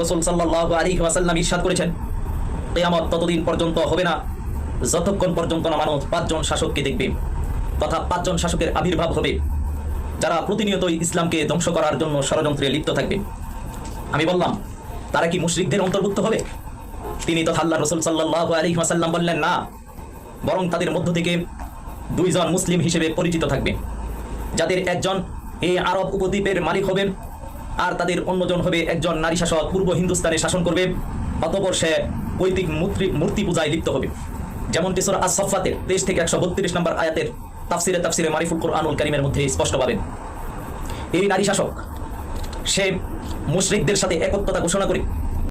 রাসূল সাল্লাল্লাহু আলাইহি ওয়াসাল্লাম ইরশাদ করেছেন, কিয়ামত ততদিন পর্যন্ত হবে না যতক্ষণ পর্যন্ত না মানুষ 5 জন শাসককে দেখবে, তথা 5 জন শাসকের আবির্ভাব হবে যারা প্রতিনিয়তই ইসলামকে ধ্বংস করার জন্য ষড়যন্ত্রে লিপ্ত থাকবে। আমি বললাম, তারা কি মুশরিকদের অন্তর্ভুক্ত হবে? তিনি তথা আল্লাহর রাসূল সাল্লাল্লাহু আলাইহি ওয়াসাল্লাম বললেন, না, বরং তাদের মধ্য থেকে 2 জন মুসলিম হিসেবে পরিচিত থাকবে, যাদের একজন এই আরব উপদ্বীপের মালিক হবেন আর তাদের অন্যজন হবে একজন নারী শাসক, পূর্ব হিন্দুস্তানে শাসন করবে, অতঃপর সে পৈতৃক মূর্তি পূজায় লিপ্ত হবে। যেমনটি সূরা আস-সাফফাতের 23 থেকে 132 নম্বর আয়াতের তাফসিরে মারিফুল কুরআনুল কারীমের মধ্যে স্পষ্ট পাবেন। এই নারী শাসক সে মুশরিকদের সাথে একত্বতা ঘোষণা করে